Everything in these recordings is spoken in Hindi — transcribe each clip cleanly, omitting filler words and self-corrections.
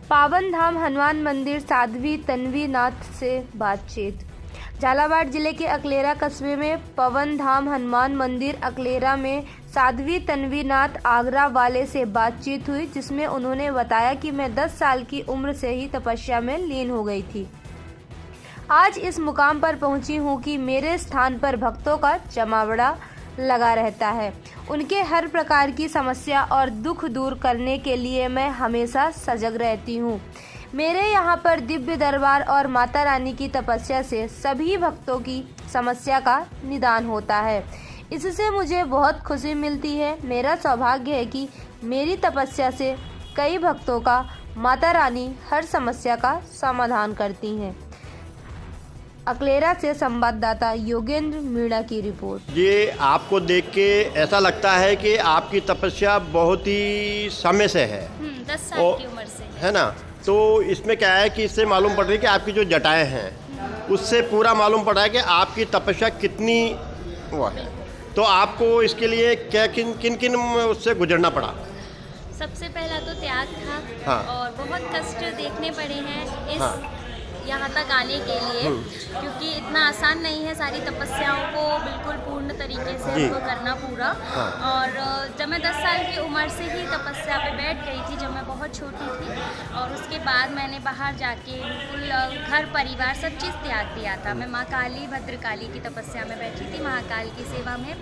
पावन धाम हनुमान मंदिर साध्वी तन्वी नाथ से बातचीत। झालावाड़ जिले के अकलेरा कस्बे में पावन धाम हनुमान मंदिर अकलेरा में साध्वी तन्वी नाथ आगरा वाले से बातचीत हुई, जिसमें उन्होंने बताया कि मैं 10 साल की उम्र से ही तपस्या में लीन हो गई थी। आज इस मुकाम पर पहुंची हूं कि मेरे स्थान पर भक्तों का जमावड़ा लगा रहता है। उनके हर प्रकार की समस्या और दुख दूर करने के लिए मैं हमेशा सजग रहती हूँ। मेरे यहाँ पर दिव्य दरबार और माता रानी की तपस्या से सभी भक्तों की समस्या का निदान होता है। इससे मुझे बहुत खुशी मिलती है। मेरा सौभाग्य है कि मेरी तपस्या से कई भक्तों का माता रानी हर समस्या का समाधान करती हैं। अकलेरा से संवाददाता योगेंद्र मीणा की रिपोर्ट। ये आपको देख के ऐसा लगता है कि आपकी तपस्या बहुत ही समय से है, 10 साल की उम्र से है ना। तो इसमें क्या है कि इससे मालूम पड़ रही है कि आपकी जो जटाएं हैं उससे पूरा मालूम पड़ा है कि आपकी तपस्या कितनी हुआ है। तो आपको इसके लिए क्या किन उससे गुजरना पड़ा? सबसे पहला तो त्याग था। हाँ। और बहुत कष्ट देखने पड़े हैं इस यहाँ तक आने के लिए, क्योंकि इतना आसान नहीं है सारी तपस्याओं को बिल्कुल पूर्ण तरीके से हमको करना पूरा। हाँ। और जब मैं 10 साल की उम्र से ही तपस्या पे बैठ गई थी, जब मैं बहुत छोटी थी, और उसके बाद मैंने बाहर जाके बिल्कुल घर परिवार सब चीज़ त्याग दिया था। मैं माँ काली भद्रकाली की तपस्या में बैठी थी, महाकाल की सेवा में।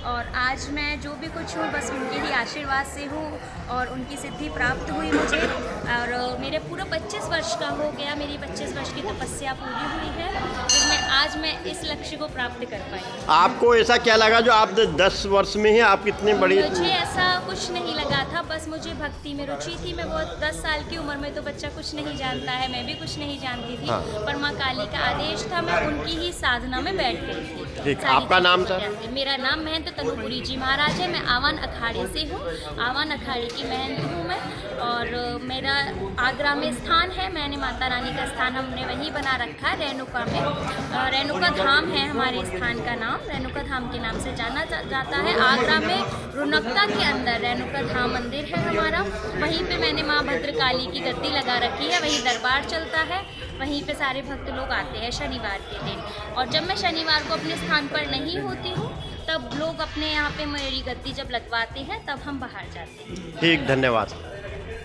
और आज मैं जो भी कुछ हूँ बस उनके ही आशीर्वाद से हूँ और उनकी सिद्धि प्राप्त हुई मुझे। और मेरे पूरा 25 वर्ष का हो गया, मेरी 25 वर्ष की तपस्या पूरी हुई है, जिसमें आज मैं इस लक्ष्य को प्राप्त कर पाई। आपको ऐसा क्या लगा जो आप 10 वर्ष में ही आप इतनी बड़ी? मुझे ऐसा कुछ नहीं लगा था, बस मुझे भक्ति में रुचि थी। मैं वो 10 साल की उम्र में तो बच्चा कुछ नहीं जानता है, मैं भी कुछ नहीं जानती थी। हाँ। पर माँ काली का आदेश था, मैं उनकी ही साधना में बैठ गई थी। ठीक, आपका नाम सर? मेरा नाम महंत तनुपुरी जी महाराज है। मैं आवान अखाड़े से हूँ, आवान अखाड़े की महंत हूँ मैं। और मेरा आगरा में स्थान है, मैंने माता रानी का स्थान हमने वहीं बना रखा है, रेणुका में। रेणुका धाम है हमारे स्थान का नाम, रेणुका धाम के नाम से जाना जाता है। आगरा में रुनकता के अंदर रेणुका धाम मंदिर है हमारा। वहीं पे मैंने माँ भद्रकाली की गद्दी लगा रखी है, वहीं दरबार चलता है, वहीं पे सारे भक्त लोग आते हैं शनिवार के दिन। और जब मैं शनिवार को अपने स्थान पर नहीं होती हूँ तब लोग अपने यहाँ पे मेरी गद्दी जब लगवाते हैं तब हम बाहर जाते हैं। ठीक, धन्यवाद।